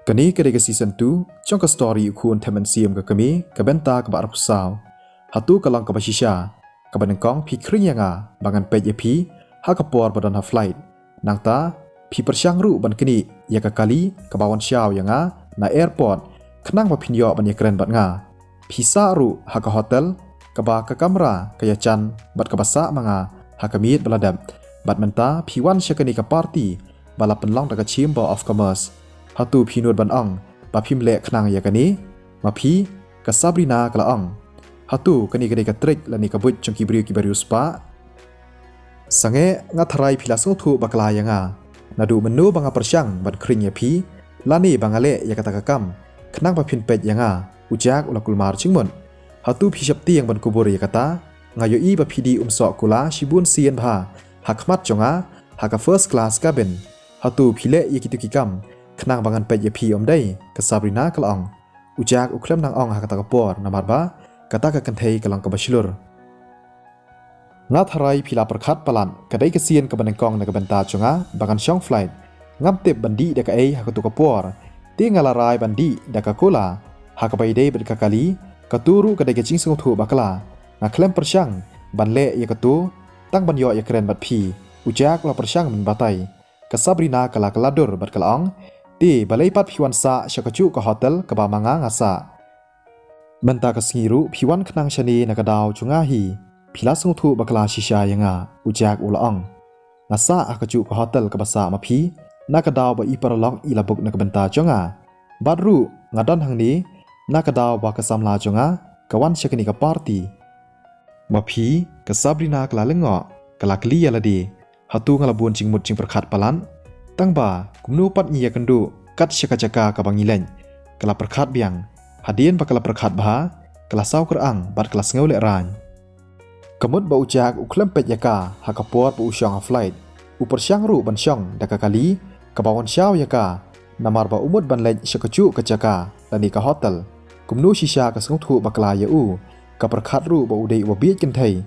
Kani kedai season 2 trong ka story ukun temen siam ka kami ka benta ka barap saw. Hatu kalang ka basisha ka banengkong pi kring yanga bangan pej pi ha ka por badan ha flight. Nang ta pi persyang ru ban kini ya ka kali ka bawan syaw yanga na airport kenang ba pinyo ban ya keren bat nga. Pi sa ru ha ka hotel ka ba ka kamera ka ya chan bat ka basa manga ha ka miet baladam. Bat menta pi wan syakani ka party bala penlong ka chamber of commerce. Hatu pinut ban ong ba pim le kenang ya kani ma pi ka Sabrina kala ong hatu kani kedai ka trik lani ka but chongki brio ki baru spa sange ngatharai philaso thu bakla yanga nadu menu banga persyang ban kring ya pi lani bangale ya kata kakam kenang ba pin pet yanga ujak ulakul mar chingmon hatu pi syap tiang ban kubur ya kata ngayo i ba pidi umso kula shibun sien bha hakmat chonga haka first class cabin hatu phile ya kitu kikam kenang bangan pej ya pi om dai ka Sabrina kalong ujak uklem nang ong hakata kapor namar ba kata ka kanthei kalong ka basilur ngatharai phila perkhat palan kadai ka sien ka banengkong na ka benta chunga bangan shong flight ngam tip bandi da ka ei hakatu kapor tingala rai bandi da ka kola hakabai dei bed ka kali ka turu kadai ka chingsung thu bakala na klem persyang banle ya katu tang banyo ya keren bat phi ujak la persyang min batai ka Sabrina kala kaladur bat kalong ti balai pat phiwan sa syakachu ka hotel ka ba manga ngasa benta ka singiru phiwan khnang shani na ka daw chunga hi phila sung thu bakla shisha yanga ujak ulaong ngasa akachu ka hotel ka basa ma phi na ka daw ba i paralong i labuk na ka benta chunga badru ngadon hangni na ka daw ba ka samla chunga kawan syakani ka party ma phi ka Sabrina kala lengo kala kli yaladi hatu ngalabun chingmut ching perkhat palan tangba kumnu pat ngi yakandu kat syaka-jaka ka bangilen kala perkhat biang hadien bakala perkhat bha kala saw kerang bat kala sngau le ran kamut ba ujak uklem pet yaka hakapot bu usyang flight upar syang ru ban syong daka kali ka bawan syaw yaka namar ba umut ban lej syakachu ka jaka lani ka hotel kumnu shisha ka sngau thu bakala ya u ka perkhat ru ba udai wa biet ken thai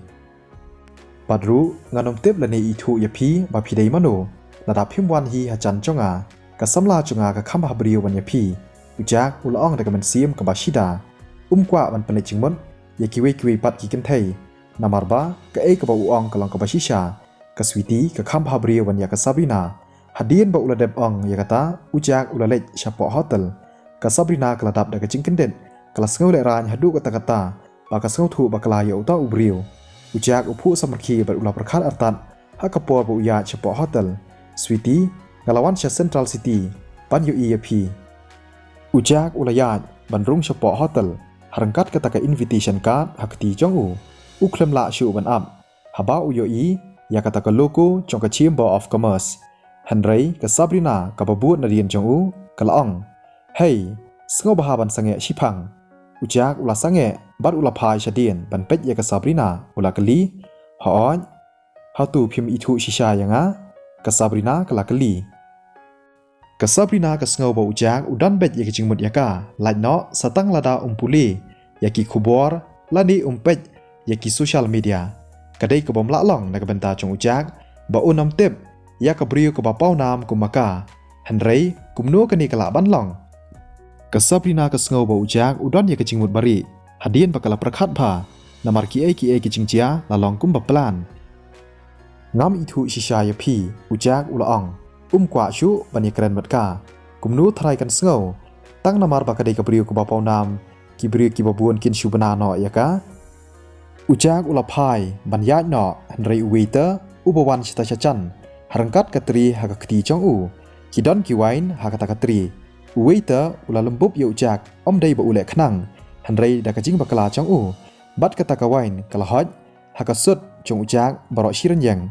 padru nganom tep lani i thu ya phi ba phi dei mano nada phimwan hi hachan chonga ka samla chunga ka kham habriu ban ya phi ujak ulong da kamen sim ka bashida kwa ban pane chingmon ya kiwe pat ki ken thai namarba ka e ka ba uong ka long ka bashisha ka switi ka kham habriu ban ya ka Sabrina hadien ba uladep ong ya kata ujak ulalej shapo hotel ka Sabrina kala dap da ka chingkenden kala sngau le ran hadu ka kata ba ka sngau thu ba kala ya uta ubriu ujak uphu samarki bar ula perkhat artan hakapor ba uya shapo hotel Sweetie, ngalawan sya Central City, pan yu EAP. Ujak ulayat, bandrung syapo hotel, harangkat kata ka invitation card hakti jong u. Uklem la syu ban up. Haba u yoi, ya kata ka logo jong ka Chamber of Commerce. Henry ka Sabrina ka babut na dien jong u, kalaong. Hey, sngo bahaban sange shipang. Ujak ula sange, bat ula pai syadien, ban pet ya ka Sabrina, ula kali. Hoon, hatu pim itu shisha yanga. Ka Sabrina kala kali ka Sabrina ka sngau ba ujak udan bet ya kicingmut yaka laino satang lada umpuli yaki khubor lani umpet yaki social media kadai ka bom long na ka benta chung ujak ba unam tip ya ka briu ka ba pau nam kumaka Henry kumno kani kala ban long ka Sabrina ka sngau ba ujak udan ya kicingmut bari hadien bakala prakhat bha namar ki e kicingchia la long kum ba plan ngam itu shisha ya phi ujak ulaong kwa shu bani keren matka kumnu thrai kan sngau tang namar ba kadai ka briu ka ba pau nam ki briu ki ba buon kin shu bana no yaka ujak ula phai ban ya no Henry waiter ubawan chita chachan harangkat katri ha ka kti chong u ki don ki wine ha kata katri waiter ula lembub ya ujak om dai ba ule khnang Henry da ka jing ba kala chong u bat kata ka wine kala hoj ha ka sut chong ujak baro shiran yang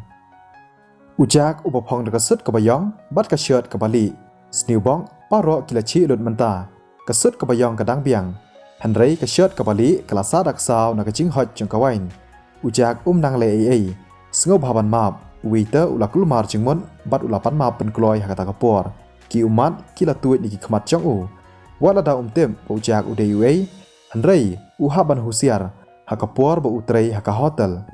ujak ubapong da kasut ka bayong bat ka shirt ka bali snewbong paro kilachi lut manta kasut ka bayong ka dang biang Henry ka shirt ka bali kala sa dak saw na ka ching hot jong ka wine ujak nang le ai sngo bhaban map waiter ulakul mar chingmon bat ulapan map pen kloi hakata ka por ki umat kila tuit ni ki khmat chong u wala da tem ujak udei wei Henry uhaban husiar hakapor ba utrei haka hotel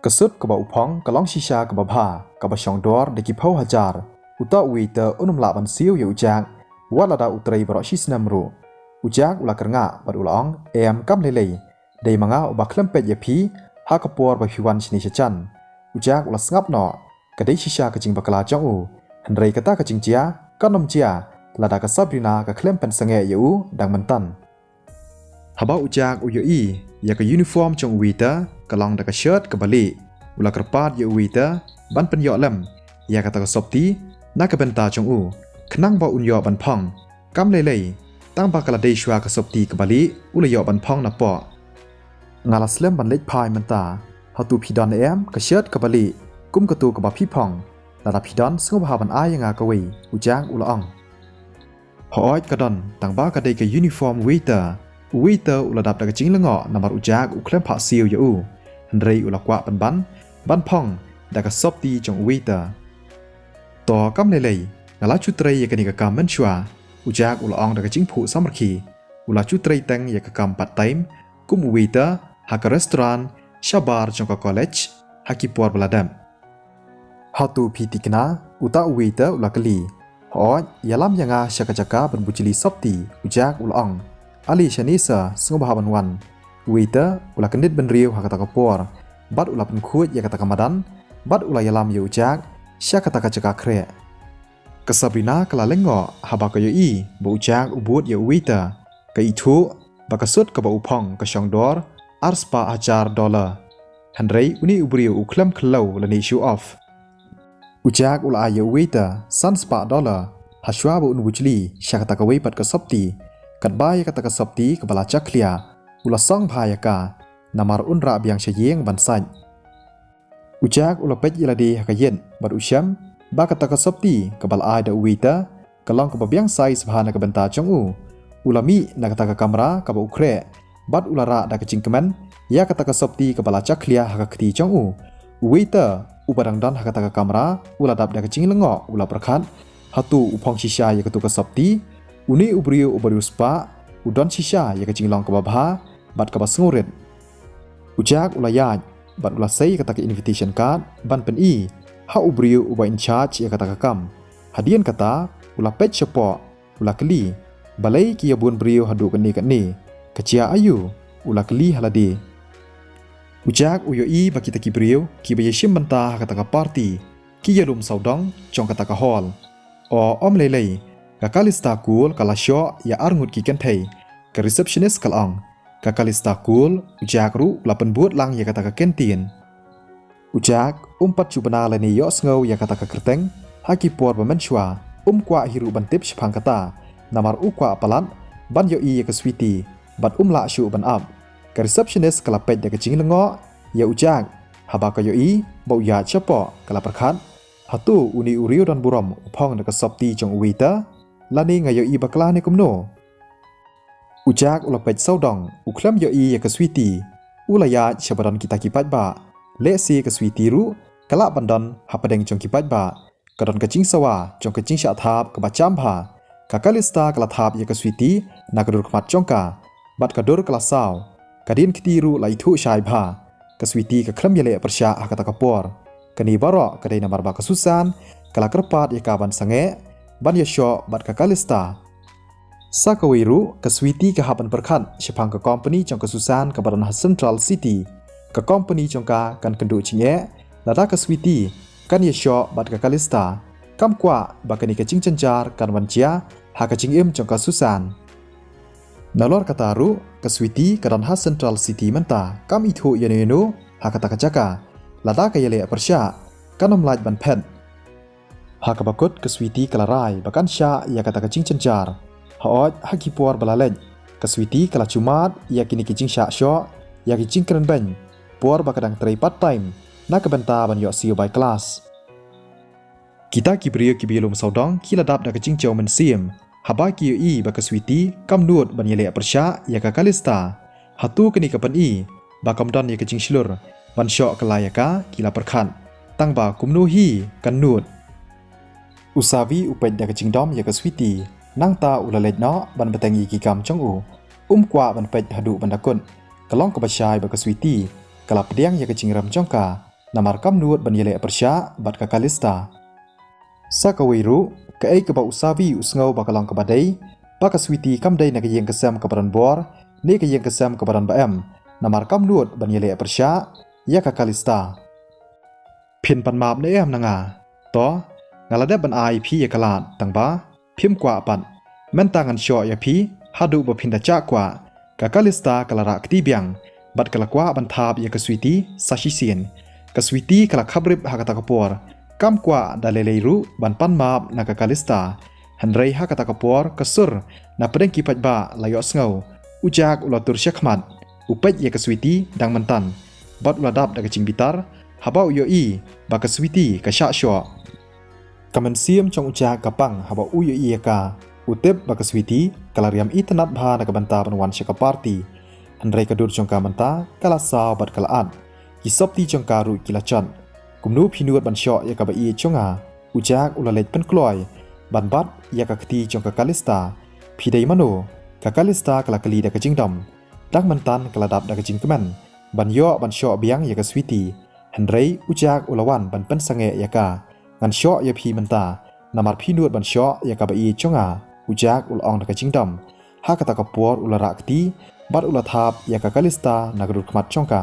kasut ka ba upong kalong shisha ka ba bha ka ba shong dor de ki phau hajar uta waiter unum la ban siu yu jak วัดลาดาอุตรีบรอชิสนัมรูอุจากอุลากระงะบัดอุลองกัมเลเลได้มังอาอุบักเคลมเป็ดยาพีฮากปวร์บะพิวันชนิชจันอุจากอุลสงับหนอกระได้ชิชากระจิงบักลาจงอูหันไรกะตากระจิงเจียก็นมเจียลาดากระซับรินากระเคลมเป็นสังเกยอูดังมันตันฮับอุจากอุยอียากระยูนิฟอร์มจงวีเตอร์กะลองดากระเชิดกับบาลีอุลากระปาดยาวีเตอร์บันเป็นยอลมยากระตากระซบตีนักเป็นตาจงอูขนังบ่อุนยอบันพองกัมเลเลตั้งบากระเดชวากระซบตีกับบาลีอุลยอบันพองนับปองาลาสเลมบันเล็กพายมันตาฮัตูพีดอนกระเชิดกับบาลีกุมกระตูกับบาพี่พองลาดาพีดอนสงบหาบันอายงากะวีอุจางอุลองพออ้อยกระดอนต่างบ้ากระเดกยูนิฟอร์มวีเตอร์อุลดับดากระจิงละเงาะนำมาอุจากอุเคลมผาซิลยาอูฮันเรอุลกวะบันพองดากระซบตีจงวีเตอร์ต่อกัมเลเลนาลาชุตรียากนิกกรรมมันชัวอุจากอุลองดากระจิงผู้สามรคีอุลาชุตรีแตงยากกรรมปัดไตม์กุมวีเตอร์ฮักรีสตอรานชาบาร์จงกคอลเลจฮักกิปวร์บลาดัมฮัตูพีติกนาอุตาวีเตอร์อุลากลีหอยยาลามยังอาชักจักาบันบุจิลีซบตีอุจากอุลองอาลีชนิสสงบหาบันวันวีเตอร์อุลากันนิดบันเรียวฮักตะกปวร์บัดอุลาเป็นคูดยากตะกมาดันบัดอุลายาลามยูจากชักตะกจักาเครกษับรินากลาเลงอฮับากยอีบูจากอุบูดยาวีเตอร์กอีทูบักสุดกับอุพองกชองดอร์อาร์สปาอาจาร์ดอลลาร์ฮันเรย์อุนีอุบริวอุคลัมคลาวและนิชูออฟอุจากอุลายาวีเตอร์ซันสปาดอลลาร์ฮัชวาบุนบุจลีชักตะกวีปัดกษับตีกัดบายกตะกษับตีกับบลาจักเลียอุลซ่องพายากานามารุนราเบียงเชียงบันไซอุจากอุลเป็ดยลาดีฮักเย็นบัดอุชัมบากตะกษับตีกับบลาไอเดวีเตอร์กลองกับเบียงไซสภานักบันตาจงอูอุลามีนักตะกกัมรากับอุเครบัดอุลาระดักจิงกมันยากตะกษับตีกับบลาจักเลียฮักคตีจงอูวีเตอร์อุปดังดันฮักตะกกัมราอุลาดับดักจิงละงออุลาประคันฮัตูอุพองชิชายากตุกษับตีอุนีอุบริวอุบริวสปาอุดอนชิชายากจิงลองกับบาบัดกับบสงเรนอุจากอุลายาบัดอุลาเซยกตะกอินวิทิชันการ์ดบันเป็นอีฮาอุบริวอุบอินชาร์จยากตะกกัมฮัดเดียนกตาอุลาเป็ดเฉพาะอุลากลีบาเลย์กิยาบุนบริวฮัดูกันนี่กะเจียอายุอุลากลีฮัลดีอุจากอุยอีบักกิตะกิบริวกิบยชิมบันตาฮักตะกปาร์ตีกิยาลุมสาวดองจงกตะกฮอลอมเลกะกาลิสตาคูลกะลาชอยาอาร์งุดกิกันเทกะรีเซปชันนิสกะลองกะกาลิสตาคูลอุจากรูลาเป็นบูดลังยากตะกะเกนตีนอุจากปัจจุบันเลนียอสเงายากตะกะกระเตงฮักกิปวร์บะเมนชัวกว่าฮิรุบันติบชพังกตานามารอุกว่าปลันบันยอียากสวีตีบัดละชูบันอับกะรีเซปชันนิสกะลาเป็ดยากจิงละงอยาอุจากฮับากะยอีบ่ยาเฉพาะกะลาประคันฮัตูอุนีอุริวดันบุรมอุพองนักสอบตีจงวีเตอร์ลานีงายอีบักลาในกุมโนอุจากอุลเป็ดเศร้าดองอุคลัมยอียากสวีตีอุลายาชบดันกิตากิปัดบาเลซีกสวีตีรุกะละบันดันฮับเดงจงกิปัดบากระดอนกะจิงสวาจงกะจิงชาทาบกะบะจามพากะกาลิสตากะละทาบยากสวีตีนักดุรขมัดจงกาบัดกะดุรกะละซาวกะดินคิตีรุไลทุชายพากะสวีตีกะคลัมยะเลประชาฮักตะกะปอร์กะนีบารอกะไดนามารบากะสุสานกะละกระปาดยากาบันสังเงบันยาชอบัดกะกาลิสตาสากวิรุกะสวีตีกะฮับันประคันชพังกะคอมพานีจงกะสุสานกะบันฮัสเซนทรัลซิตี้กะคอมพานีจงกะกันกันดูชิงเอลาดากะสวีตีกันยาชอบัดกะกาลิสตากำกว่าบักนีกะจิงจันจาร์กันวันเจียฮักะจิงเอ็มจงกะสุสานนาลอร์กะตารุกะสวีตีกะดันฮัสเซนทรัลซิตี้มันตากำอิทูยาเนโนฮักะตะกะจักะลาดากะยะเลประชากันนำลายบันเพนหากบักดกสวีตีกลารายบักันชายากตะกจิงจันจาร์ฮอดฮักกิปวร์บลาเลนกสวีตีกลาจุมาดยากินิกิจิงชาชอยากิจิงกรันเบนปวร์บักดังไตรปัตไตม์นักบันตาบันยอซีโอไบคลาสกิตากิบริยกิบิลมสาวดองคิลดับดักจิงเจวมันเซียมฮับากิอีบักสวีตีกัมนูดบันยาเลประชายากกาลิสตาฮัตูกินิกบันอีบักกัมดันยากจิงชลูร์บันชอกลายากากิลาประคันตั้งบากุมนูฮีกันนูดอุสาวีอุปเดกจิงดอมยากสวีตีนั่งตาอุลาเลดเนาะบันเปตังยีกิกรรมจงอูกว่าบันเป็ดฮัดูบันดากุนกะล้องกับชายบักสวีตีกลับเดียงยากจิงรำจงกานามารกัมนูดบันยเลประชาบัดกะกาลิสตา Sakawiru ke ai ke ba usavi usngau bakalong ke badai baka switi kam dai na ke yeng kesam ke baran bor ni ke yeng kesam ke baran baem namar kam nuot ban yele persya ya ka kalista phin pan map ne am nanga to ngalade ban ai phi ya kalat tang ba phim kwa pan men tangan syo ya phi hadu ba phinda cha kwa ka kalista kalara kti biang bat kala kwa ban thap ya ka switi sashi sien ka switi kala khabrip ha ka ta kapor kam kwa daleleiru ban pan map na ka kalista hanrei ha ka ta kapor kasur na pedeng ki ba layo sngo ujak ulatur syakmat upet ya ka switi dang mentan bat uladap da ka cing bitar habau yo i ba ka switi ka sha syo kamen siem chong ujak kapang habau uyo i ka utep ba ka switi kalariam itanat bha na ka banta banwan syaka party hanrei ka dur chong ka menta kala saw bat kala at kisop ti chong ka ru kila chan kumnu phinuat ban syo ya ka ba i chonga ujak ulalet pen kloy ban bat ya ka khti chong ka kalista phidei mano ka kalista kala kali da ka jingdom dak mantan kala dap da ka jingkeman ban yo ban syo biang ya ka switi hanrei ujak ulawan ban pen sange ya ka ngan syo ya phi menta namar phinuat ban syo ya ka ba i chonga ujak ulong da ka jingdom ha ka ta ka por ulara khti bat ulathap ya ka kalista nagrut khmat chongka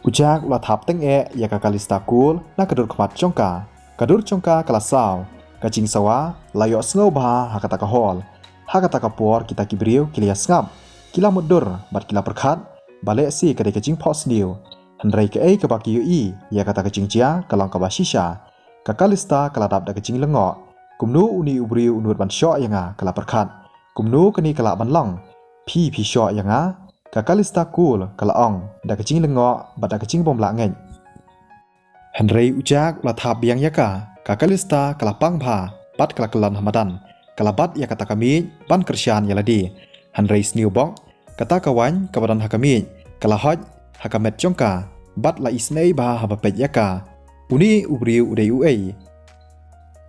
ujak ula thap teng ya ka kalista kul na kadur khmat chongka kadur chongka kala saw kajing sawa layo sngo ba hakata ka hol hakata ka por kita kibriu kilia ngap kila mudur bat kila perkhat bale si ka de kajing phos niu hanrei ka ei ka ba ki i ya kata kajing chia kalong ka ba shisha ka kalista kala dap da kajing lengo kumnu uni ubriu unut ban syo yanga kala perkhat kumnu kani kala ban long phi syo yanga ka kalista kul kala ong da kacing lengo bada kacing bom la ngeng hanrei ujak la thap biang yaka ka kalista kala pang bha bat kala kalan hamadan kala bat ya kata kami ban kersyan yaladi hanrei sniu bok kata kawan kabadan hakami kala hoj hakamet chongka bat la isnei bha habapet yaka uni ubriu udei uei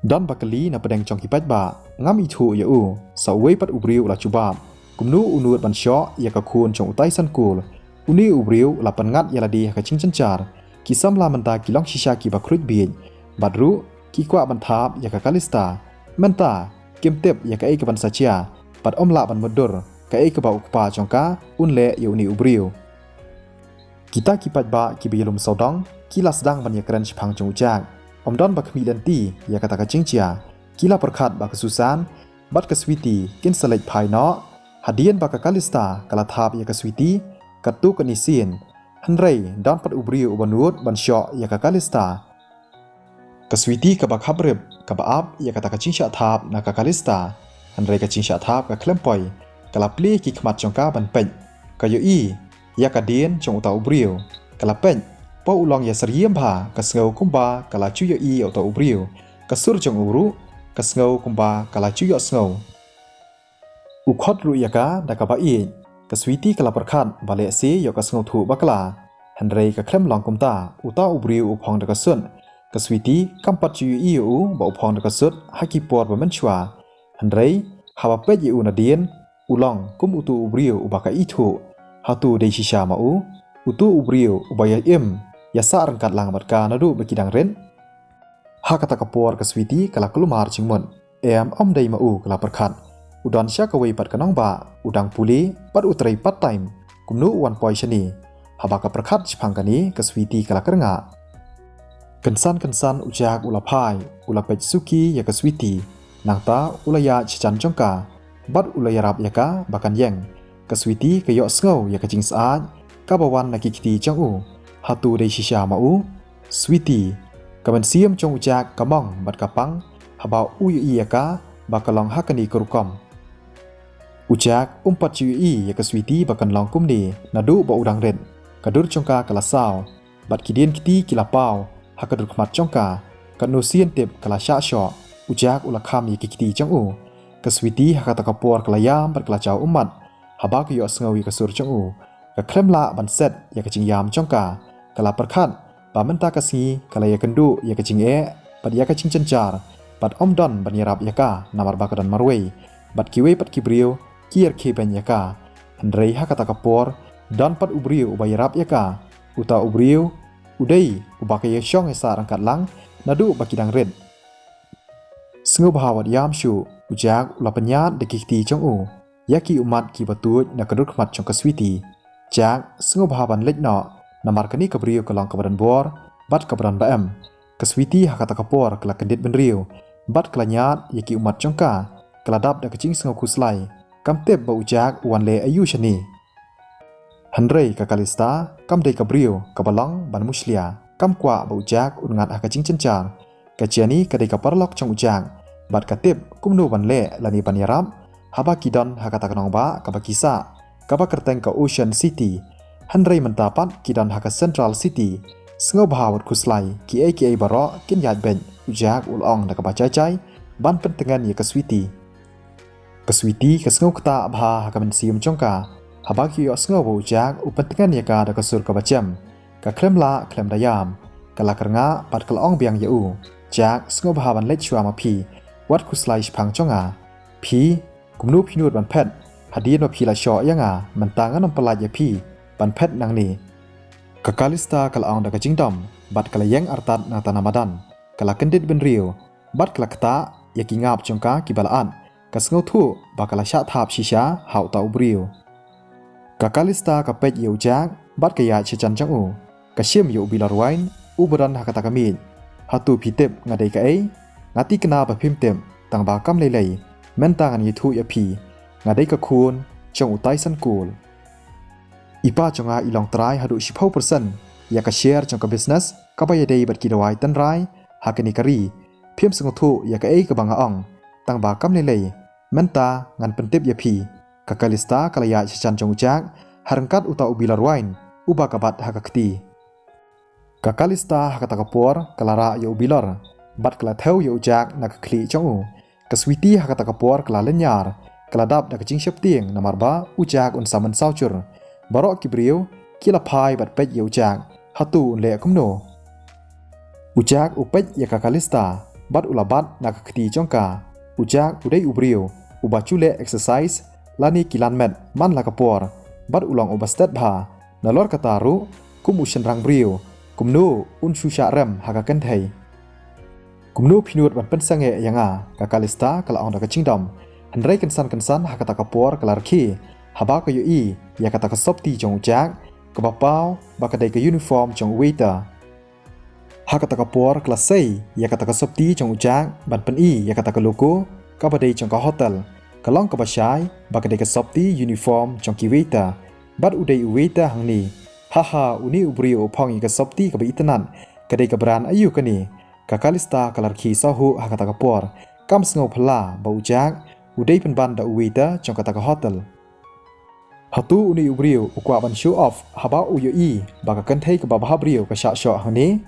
dan bakali na pedeng chongki pat ba ngam ithu ya u sawei pat ubriu la chubab kumnu unut ban syo ya ka khun chong utai san kul uni ubriu la pan ngat ya ladi ka ching chanchar ki samla menta ki long shisha ki ba khrut bi badru ki kwa ban thap ya ka kalista menta kemtep ya ka ei ka ban sachia pat omla ban mudur ka ei ka ba ukpa chongka unle ya uni ubriu kita ki pat ba ki bilum sodong ki la sedang ban ya kran chphang chong ujak omdon ba khmi lenti ya ka ta ka chingchia ki la perkhat ba ka susan bat ka switi kin selek phai no hadian baka kalista kala thap ya ka switi katu kanisin hanrei dan pat ubriu ubanut ban syo ya ka kalista ka switi ka ba khabrib ka ba ap ya ka ta ka chingsha thap na ka kalista hanrei ka chingsha thap ka klempoi kala pli ki khmat chongka ban pen ka yo i ya ka dien chong uta ubriu kala pen po ulong ya sariem bha ka sngau kumba kala chu yo i uta ubriu ka sur chong uru ka sngau kumba kala chu yo sngau ukhot ru yaka daka ba i ka switi kala perkhat bale se yo ka sngo thu bakla hanrei ka khlem long kumta uta ubriu uphong daka sun ka switi kampat chu i u ba uphong daka sut haki por ba manchwa hanrei hawa pe yi u na dien ulong kum utu ubriu ubaka i thu hatu dei shisha ma u utu ubriu ubaya im ya sa rangkat lang batka na du bekidang ren hakata ka por ka switi kala klumar chingmon om dei ma u kala perkhat udan sya kawai pat kanong ba udang puli pat utrai pat time kumnu wan poi shani habaka perkhat chphang kani ka switi kala krenga kensan ujak ula phai ula pech suki ya ka switi nangta ulaya chichan chongka bat ulaya rap yaka bakan yeng ka switi ka yo sngo ya ka jing saat ka bawan na kikti changu hatu dei shisha ma u switi kamen siam chong ujak kamong bat kapang habau uyu yaka bakalong hakani kurukom ujak umpat cui ya ka switi bakan long kumni nadu ba udang ren kadur chongka kala saw bat kidien kiti kila pau hakadur khmat chongka kanu sien tip kala sha sho ujak ula kham ya kiti changu ka switi hakata ka por kala yam bat kala chaw umat haba ka yo sngawi ka sur changu ka khremla ban set ya ka ching yam chongka kala perkhat ba menta ka si kala ya kendu ya ka ching e pat ya ka ching chanchar pat omdon ban yarap ya ka namar bakadan marwei bat kiwe pat kibriu kier keben yaka hanrei hakata kapor dan pat ubriu ubayarap yaka uta ubriu udai ubaka yeshong esa rangkat lang nadu bakidang red Sengo bahawat yam shu ujak ula penyat de kikti chong u yaki umat ki batut na kadut khmat chong kaswiti jak sengo bahawan lejno namar kani kabrio kalong kabadan bor bat kabadan baem kaswiti hakata kapor kala kendit benriu bat kelanyat yaki umat chongka keladap da kecing sengo kuslai kamtep ba ujak wan le ayu shani Handrei kakalista kam dei kabrio kabalang ban muslia kam kwa ba ujak ungat hakacing cencang kaciani kadai kaparlok chong ujang bat katip kumnu ban le lani ban yarab haba kidan hakata kanong ba kabakisa kaba kerteng ka Ocean City Handrei mentapat kidan haka Central City sengo bahawat kuslai ki baro kin yat ben ujak ulong da kabacai ban pentengan ye kaswiti ka sengo kata bha haka mensium chongka haba ki yo sengo ba ujak upentengan ye ka da kasur kabacam ka kremla klem dayam kala kernga pat kalong biang yeu jak sengo bahawan let chua ma phi wat kuslai phang chonga phi kumnu phinut ban phet hadin ma phi la sho yanga mentangan om pelaj phi ban phet nang ni kakalista kalong da kajingdom bat kala yang artat na tanamadan kala kendit ben riu bat kala kta yaki ngap chongka kibalaan ka sengo thu ba kala sha thap shisha hau ta ubriu kakalista ka pet yeu jak bat kaya chechan changu ka shim yu bilarwain uberan hakata kami hatu pitep ngadai ka ai ngati kena ba phimtem tang ba kam lei mentangan yitu ya phi ngadai ka khun chong utai san kul ipa chonga ilong trai hadu 10% ya ka share chong ka business ka ba yadei bat kidawai tan rai hakani kari phim sing thu ya ka ai ka banga ong tang ba kam lei menta ngan pentip ya phi ka kalista kalaya chan chong ujak harangkat uta ubilarwain uba kabat hakakti kakalista hakata kapor kalara yo bilor bat kala theu yo jak na khli chongu kaswiti hakata kapor kala lenyar kala dap da kaching shepting namar ba ujak un saman sauchur baro kibriu kila phai bat pet yo jak hatu le kumno ujak upet ya kakalista bat ulabat na khti chongka ujak udai ubriu ubachule exercise lani kilan met man la kapor bat ulang obastet bha nalor kataru kumushan rang briu kumnu unshusha rem hakakan thai kumnu phinut ban pensange yanga kakalista kala ong da kachingdom handrai kansan hakata kapor kalarki haba ka yu ya kata ka sopti jong jak ka bapau bakadai ka uniform jong waiter hakata kapor kelas sei ya kata ka sopti jong jak ban pen ya kata ka logo ka badai jong ka hotel kalong ka basai bakadai ka sopti uniform jong ki waiter bat udai waiter hangni haha uni ubriu phongi ka sopti ka bitanan kadai ka bran ayu kani kakalista kalarki sahu hakata kapor kam sngo phla baujak udai penban da uita chong kata ka hotel hatu uni ubriu ukwa ban show off haba uyi baka kan thai ka ba briu ka sha sho hani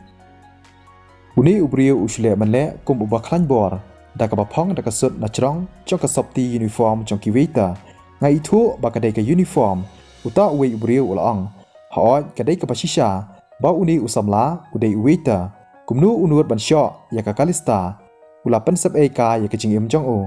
uni ubriu usle manle kum uba khlan bor da ka ba phong da ka sut na chrong chong ka sopti uniform chong ki waiter ngai thu baka dai ka uniform uta uwi ubriu ulong hoi kadai ka pasisha ba uni usamla udai waiter kumnu unut ban sho ya kakalista ula pensep eka ya kaching im jong o